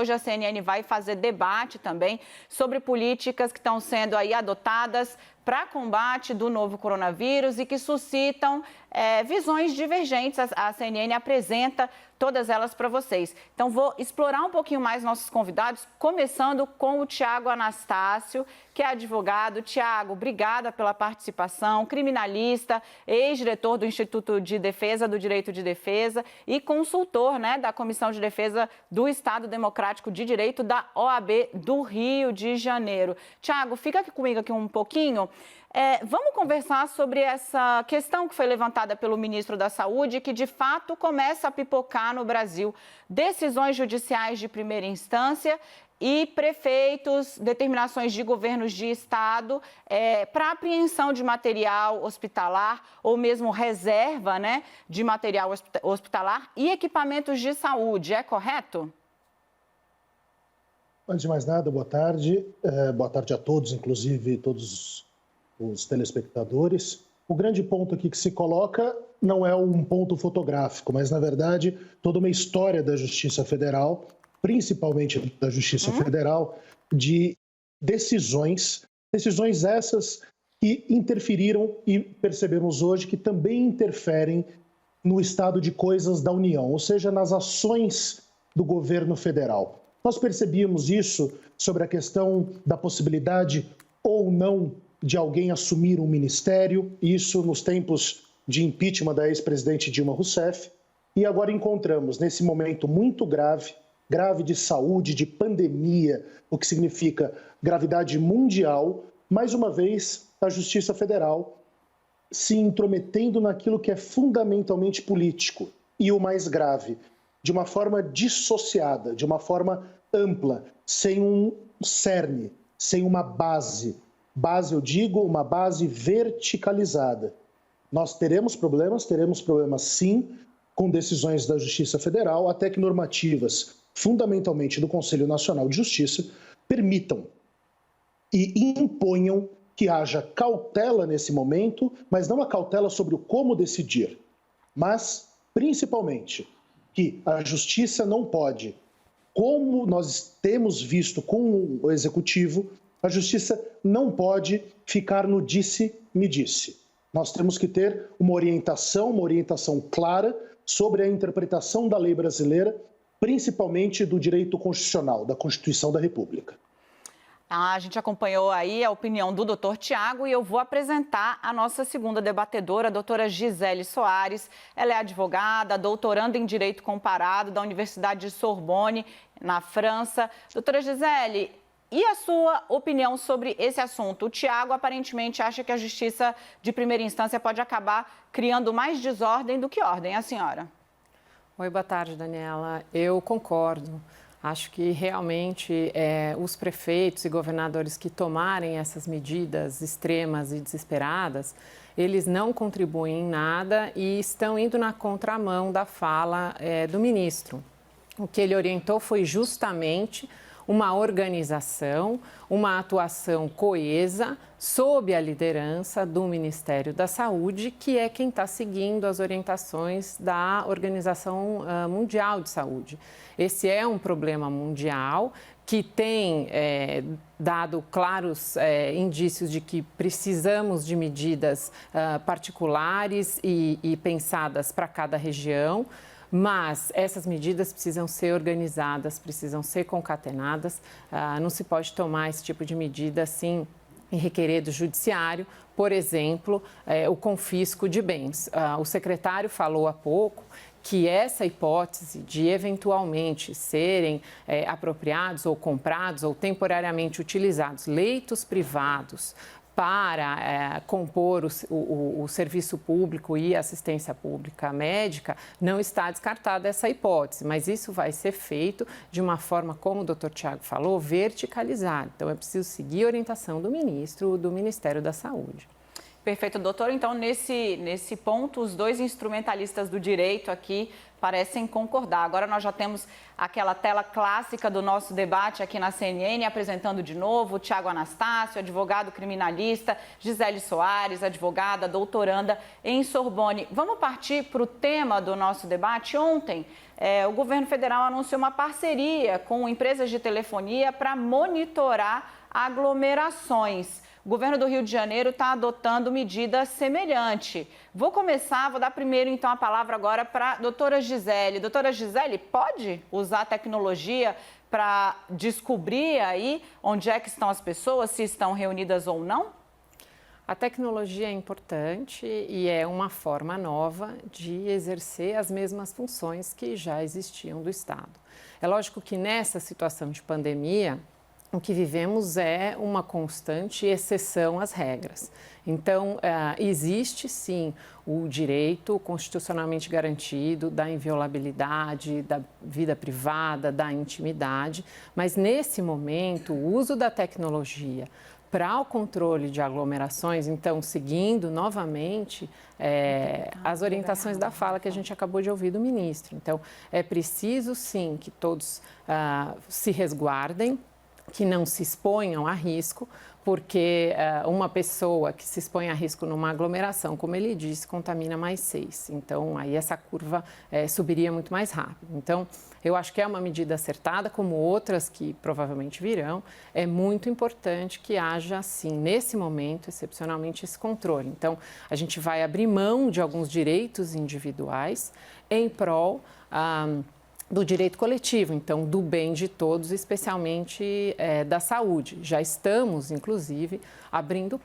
hoje a CNN vai fazer debate também sobre políticas que estão sendo aí adotadas para combate do novo coronavírus e que suscitam visões divergentes. A CNN apresenta todas elas para vocês. Então, vou explorar um pouquinho mais nossos convidados, começando com o Tiago Anastácio, que é advogado. Tiago, obrigada pela participação, criminalista, ex-diretor do Instituto de Defesa do Direito de Defesa e consultor, da Comissão de Defesa do Estado Democrático de Direito da OAB do Rio de Janeiro. Tiago, fica aqui comigo um pouquinho. Vamos conversar sobre essa questão que foi levantada pelo ministro da Saúde, que de fato começa a pipocar no Brasil. Decisões judiciais de primeira instância e prefeitos, determinações de governos de estado para apreensão de material hospitalar ou mesmo reserva de material hospitalar e equipamentos de saúde. É correto? Antes de mais nada, boa tarde. Boa tarde a todos, inclusive todos os telespectadores. O grande ponto aqui que se coloca não é um ponto fotográfico, mas, na verdade, toda uma história da Justiça Federal, principalmente da Justiça Federal, de decisões essas que interferiram e percebemos hoje que também interferem no estado de coisas da União, ou seja, nas ações do governo federal. Nós percebíamos isso sobre a questão da possibilidade ou não de alguém assumir um ministério, isso nos tempos de impeachment da ex-presidente Dilma Rousseff, e agora encontramos nesse momento muito grave de saúde, de pandemia, o que significa gravidade mundial, mais uma vez a Justiça Federal se intrometendo naquilo que é fundamentalmente político e o mais grave, de uma forma dissociada, de uma forma ampla, sem um cerne, sem uma base. Base, eu digo, uma base verticalizada. Nós teremos problemas sim, com decisões da Justiça Federal, até que normativas, fundamentalmente do Conselho Nacional de Justiça, permitam e imponham que haja cautela nesse momento, mas não a cautela sobre o como decidir, mas, principalmente, que a Justiça não pode, como nós temos visto com o Executivo, a Justiça não pode ficar no disse-me-disse. Nós temos que ter uma orientação clara sobre a interpretação da lei brasileira, principalmente do direito constitucional, da Constituição da República. A gente acompanhou aí a opinião do doutor Tiago e eu vou apresentar a nossa segunda debatedora, a doutora Gisele Soares. Ela é advogada, doutoranda em Direito Comparado da Universidade de Sorbonne, na França. Doutora Gisele, e a sua opinião sobre esse assunto? O Tiago aparentemente acha que a justiça de primeira instância pode acabar criando mais desordem do que ordem. A senhora? Oi, boa tarde, Daniela. Eu concordo. Acho que realmente os prefeitos e governadores que tomarem essas medidas extremas e desesperadas, eles não contribuem em nada e estão indo na contramão da fala do ministro. O que ele orientou foi justamente uma organização, uma atuação coesa sob a liderança do Ministério da Saúde, que é quem está seguindo as orientações da Organização Mundial de Saúde. Esse é um problema mundial que tem dado claros indícios de que precisamos de medidas particulares e pensadas para cada região. Mas essas medidas precisam ser organizadas, precisam ser concatenadas. Não se pode tomar esse tipo de medida assim em requerer do judiciário, por exemplo, o confisco de bens. O secretário falou há pouco que essa hipótese de eventualmente serem apropriados ou comprados ou temporariamente utilizados leitos privados para compor o serviço público e assistência pública médica, não está descartada essa hipótese, mas isso vai ser feito de uma forma, como o doutor Tiago falou, verticalizada. Então, é preciso seguir a orientação do ministro, do Ministério da Saúde. Perfeito, doutor. Então, nesse ponto, os dois instrumentalistas do direito aqui parecem concordar. Agora nós já temos aquela tela clássica do nosso debate aqui na CNN, apresentando de novo o Tiago Anastácio, advogado criminalista, Gisele Soares, advogada, doutoranda em Sorbonne. Vamos partir para o tema do nosso debate. Ontem, o governo federal anunciou uma parceria com empresas de telefonia para monitorar aglomerações. O governo do Rio de Janeiro está adotando medida semelhante. Vou dar primeiro, então, a palavra agora para a doutora Gisele. Doutora Gisele, pode usar a tecnologia para descobrir aí onde é que estão as pessoas, se estão reunidas ou não? A tecnologia é importante e é uma forma nova de exercer as mesmas funções que já existiam do Estado. É lógico que nessa situação de pandemia, o que vivemos é uma constante exceção às regras. Então, existe sim o direito constitucionalmente garantido da inviolabilidade, da vida privada, da intimidade, mas nesse momento, o uso da tecnologia para o controle de aglomerações, então, seguindo novamente as orientações da fala que a gente acabou de ouvir do ministro. Então, é preciso sim que todos se resguardem, que não se exponham a risco, porque uma pessoa que se expõe a risco numa aglomeração, como ele disse, contamina mais 6. Então, aí essa curva subiria muito mais rápido. Então, eu acho que é uma medida acertada, como outras que provavelmente virão. É muito importante que haja, sim, nesse momento, excepcionalmente, esse controle. Então, a gente vai abrir mão de alguns direitos individuais em prol do direito coletivo, então, do bem de todos, especialmente da saúde. Já estamos, inclusive, abrindo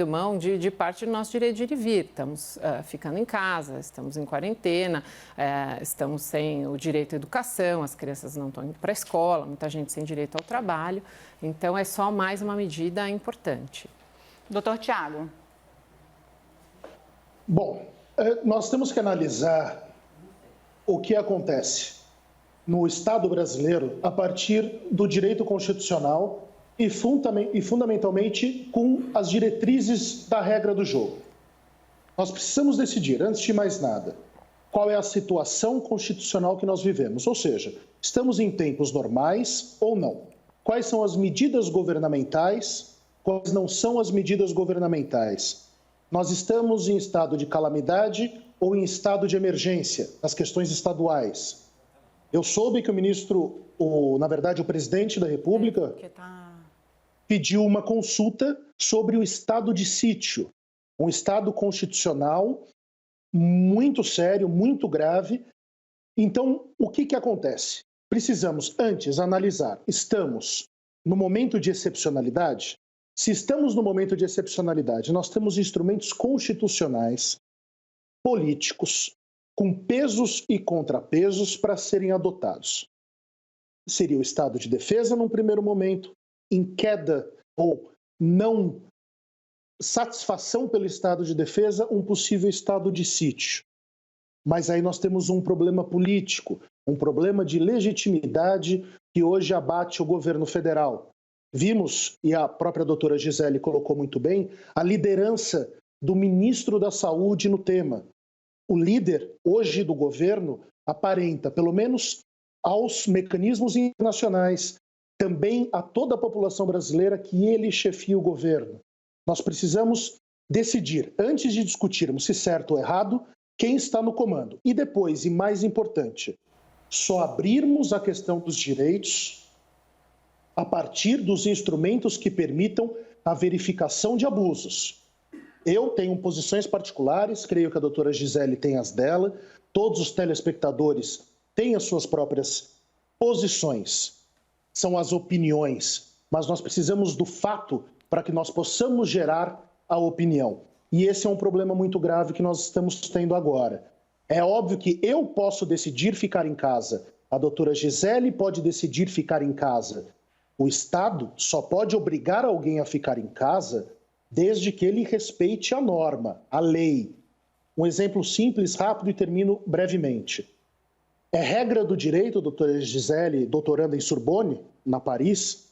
mão de parte do nosso direito de ir e vir. Estamos ficando em casa, estamos em quarentena, estamos sem o direito à educação, as crianças não estão indo para a escola, muita gente sem direito ao trabalho. Então, é só mais uma medida importante. Doutor Tiago. Bom, nós temos que analisar o que acontece no Estado brasileiro a partir do direito constitucional e fundamentalmente com as diretrizes da regra do jogo. Nós precisamos decidir, antes de mais nada, qual é a situação constitucional que nós vivemos, ou seja, estamos em tempos normais ou não? Quais são as medidas governamentais, quais não são as medidas governamentais? Nós estamos em estado de calamidade ou em estado de emergência, nas questões estaduais. Eu soube que o presidente da República pediu uma consulta sobre o estado de sítio, um estado constitucional muito sério, muito grave. Então, o que acontece? Precisamos, antes, analisar, estamos no momento de excepcionalidade? Se estamos no momento de excepcionalidade, nós temos instrumentos constitucionais políticos, com pesos e contrapesos para serem adotados. Seria o estado de defesa num primeiro momento, em queda ou não satisfação pelo estado de defesa, um possível estado de sítio. Mas aí nós temos um problema político, um problema de legitimidade que hoje abate o governo federal. Vimos, e a própria doutora Gisele colocou muito bem, a liderança do ministro da Saúde no tema. O líder, hoje, do governo, aparenta, pelo menos aos mecanismos internacionais, também a toda a população brasileira, que ele chefia o governo. Nós precisamos decidir, antes de discutirmos se certo ou errado, quem está no comando. E depois, e mais importante, só abrirmos a questão dos direitos a partir dos instrumentos que permitam a verificação de abusos. Eu tenho posições particulares, creio que a doutora Gisele tem as dela, todos os telespectadores têm as suas próprias posições, são as opiniões, mas nós precisamos do fato para que nós possamos gerar a opinião. E esse é um problema muito grave que nós estamos tendo agora. É óbvio que eu posso decidir ficar em casa, a doutora Gisele pode decidir ficar em casa. O Estado só pode obrigar alguém a ficar em casa desde que ele respeite a norma, a lei. Um exemplo simples, rápido e termino brevemente. É regra do direito, a doutora Gisele, doutoranda em Sorbonne, na Paris,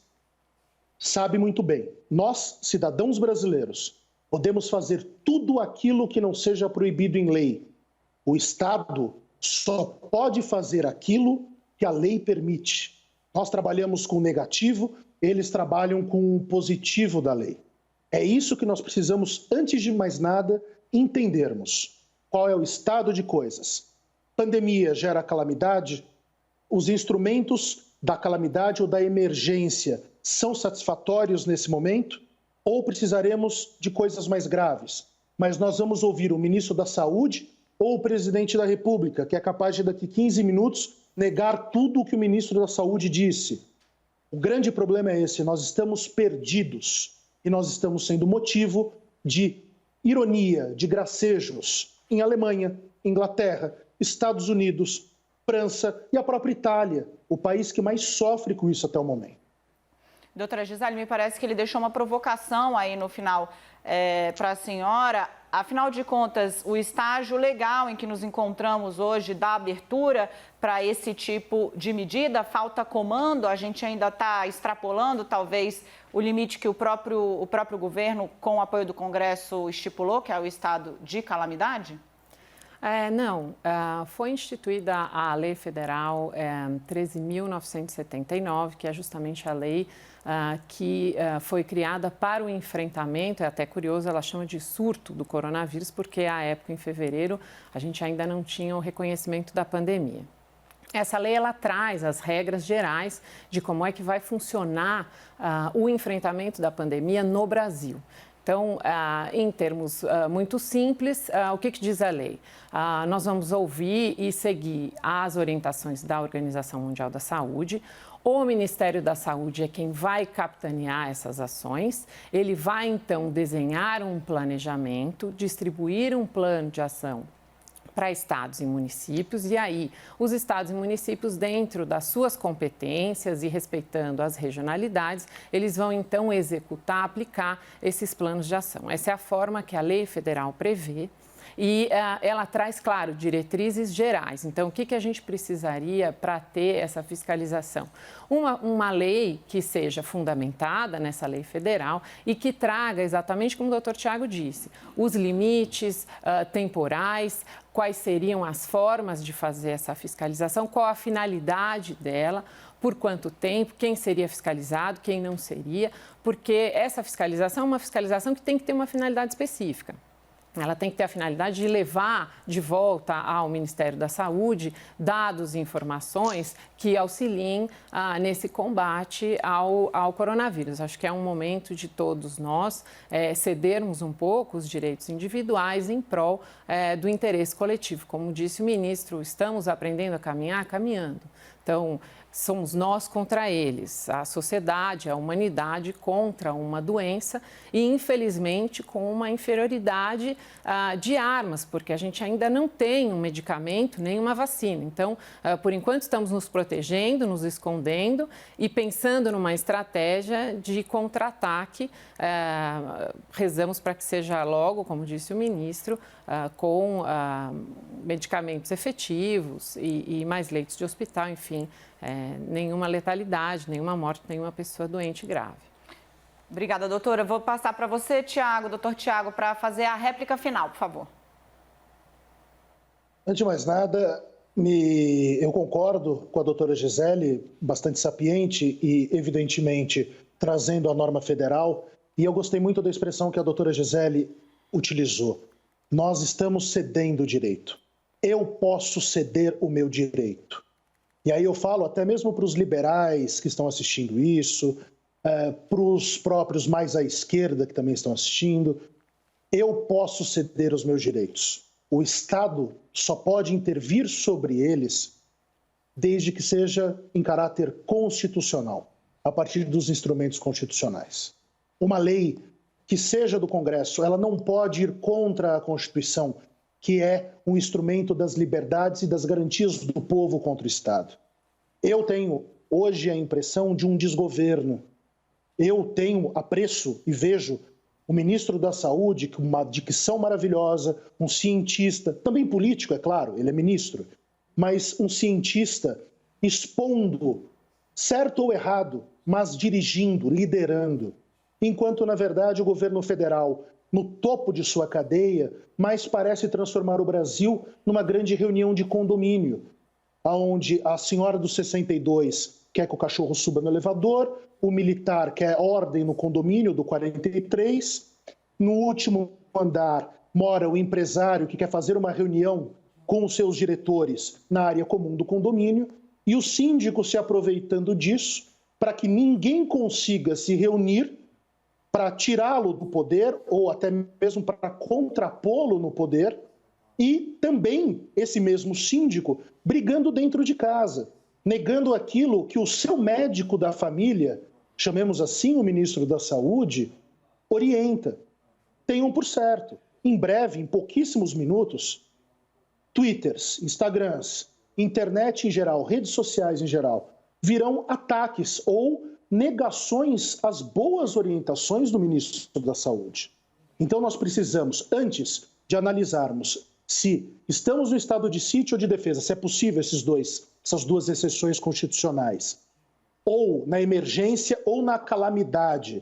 sabe muito bem. Nós, cidadãos brasileiros, podemos fazer tudo aquilo que não seja proibido em lei. O Estado só pode fazer aquilo que a lei permite. Nós trabalhamos com o negativo, eles trabalham com o positivo da lei. É isso que nós precisamos, antes de mais nada, entendermos. Qual é o estado de coisas? pandemia gera calamidade, os instrumentos da calamidade ou da emergência são satisfatórios nesse momento ou precisaremos de coisas mais graves? Mas nós vamos ouvir o ministro da Saúde ou o presidente da República, que é capaz de, daqui 15 minutos, negar tudo o que o ministro da Saúde disse. O grande problema é esse, nós estamos perdidos e nós estamos sendo motivo de ironia, de gracejos em Alemanha, Inglaterra, Estados Unidos, França e a própria Itália, o país que mais sofre com isso até o momento. Doutora Gisele, me parece que ele deixou uma provocação aí no final para a senhora. Afinal de contas, o estágio legal em que nos encontramos hoje dá abertura para esse tipo de medida? Falta comando? A gente ainda está extrapolando, talvez, o limite que o próprio governo, com o apoio do Congresso, estipulou, que é o estado de calamidade? Não, foi instituída a Lei Federal 13.979, que é justamente a lei que foi criada para o enfrentamento, é até curioso, ela chama de surto do coronavírus, porque à época, em fevereiro, a gente ainda não tinha o reconhecimento da pandemia. Essa lei, ela traz as regras gerais de como é que vai funcionar o enfrentamento da pandemia no Brasil. Então, em termos muito simples, o que diz a lei? Nós vamos ouvir e seguir as orientações da Organização Mundial da Saúde. O Ministério da Saúde é quem vai capitanear essas ações. Ele vai, então, desenhar um planejamento, distribuir um plano de ação para estados e municípios, e aí os estados e municípios, dentro das suas competências e respeitando as regionalidades, eles vão então executar, aplicar esses planos de ação. Essa é a forma que a lei federal prevê. E ela traz, claro, diretrizes gerais. Então, o que a gente precisaria para ter essa fiscalização? Uma lei que seja fundamentada nessa lei federal e que traga, exatamente como o doutor Tiago disse, os limites temporais, quais seriam as formas de fazer essa fiscalização, qual a finalidade dela, por quanto tempo, quem seria fiscalizado, quem não seria, porque essa fiscalização é uma fiscalização que tem que ter uma finalidade específica. Ela tem que ter a finalidade de levar de volta ao Ministério da Saúde dados e informações que auxiliem nesse combate ao coronavírus. Acho que é um momento de todos nós cedermos um pouco os direitos individuais em prol do interesse coletivo. Como disse o ministro, estamos aprendendo a caminhar, caminhando. Então, somos nós contra eles, a sociedade, a humanidade contra uma doença e, infelizmente, com uma inferioridade de armas, porque a gente ainda não tem um medicamento nem uma vacina. Então, por enquanto, estamos nos protegendo, nos escondendo e pensando numa estratégia de contra-ataque. Rezamos para que seja logo, como disse o ministro, com medicamentos efetivos e mais leitos de hospital, enfim. Nenhuma letalidade, nenhuma morte, nenhuma pessoa doente grave. Obrigada, doutora. Vou passar para você, Tiago, doutor Tiago, para fazer a réplica final, por favor. Antes de mais nada, eu concordo com a doutora Gisele, bastante sapiente e, evidentemente, trazendo a norma federal. E eu gostei muito da expressão que a doutora Gisele utilizou. Nós estamos cedendo o direito. Eu posso ceder o meu direito. E aí eu falo até mesmo para os liberais que estão assistindo isso, para os próprios mais à esquerda que também estão assistindo. Eu posso ceder os meus direitos. O Estado só pode intervir sobre eles desde que seja em caráter constitucional, a partir dos instrumentos constitucionais. Uma lei que seja do Congresso, ela não pode ir contra a Constituição, que é um instrumento das liberdades e das garantias do povo contra o Estado. Eu tenho hoje a impressão de um desgoverno. Eu tenho apreço e vejo o ministro da Saúde, com uma dicção maravilhosa, um cientista, também político, é claro, ele é ministro, mas um cientista expondo, certo ou errado, mas dirigindo, liderando, enquanto, na verdade, o governo federal, no topo de sua cadeia, mais parece transformar o Brasil numa grande reunião de condomínio, onde a senhora dos 62 quer que o cachorro suba no elevador, o militar quer ordem no condomínio do 43, no último andar mora o empresário que quer fazer uma reunião com os seus diretores na área comum do condomínio e o síndico se aproveitando disso para que ninguém consiga se reunir para tirá-lo do poder ou até mesmo para contrapô-lo no poder, e também esse mesmo síndico brigando dentro de casa, negando aquilo que o seu médico da família, chamemos assim o ministro da Saúde, orienta. Tenham por certo, em breve, em pouquíssimos minutos, Twitters, Instagrams, internet em geral, redes sociais em geral, virão ataques ou negações às boas orientações do ministro da Saúde. Então nós precisamos, antes de analisarmos se estamos no estado de sítio ou de defesa, se é possível essas duas exceções constitucionais, ou na emergência ou na calamidade,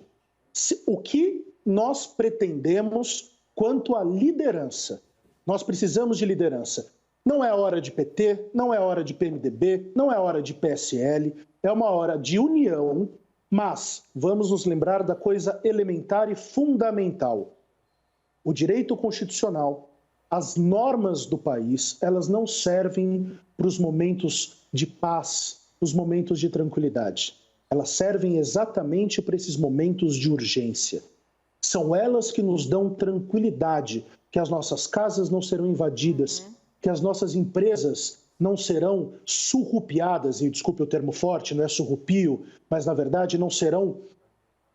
o que nós pretendemos quanto à liderança. Nós precisamos de liderança. Não é hora de PT, não é hora de PMDB, não é hora de PSL, é uma hora de união, mas vamos nos lembrar da coisa elementar e fundamental. O direito constitucional, as normas do país, elas não servem para os momentos de paz, os momentos de tranquilidade. Elas servem exatamente para esses momentos de urgência. São elas que nos dão tranquilidade, que as nossas casas não serão invadidas, que as nossas empresas não serão surrupiadas, e desculpe o termo forte, não é surrupio, mas na verdade não serão,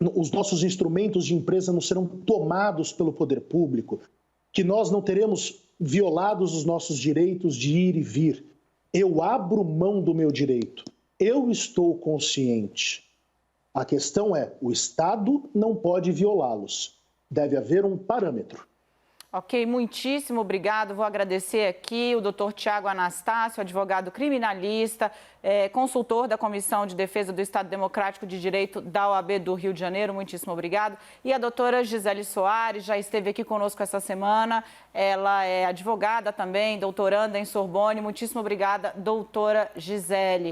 os nossos instrumentos de empresa não serão tomados pelo poder público, que nós não teremos violados os nossos direitos de ir e vir. Eu abro mão do meu direito, eu estou consciente. A questão é, o Estado não pode violá-los, deve haver um parâmetro. Ok, muitíssimo obrigado. Vou agradecer aqui o doutor Tiago Anastácio, advogado criminalista, consultor da Comissão de Defesa do Estado Democrático de Direito da OAB do Rio de Janeiro. Muitíssimo obrigado. E a doutora Gisele Soares já esteve aqui conosco essa semana. Ela é advogada também, doutoranda em Sorbonne. Muitíssimo obrigada, doutora Gisele.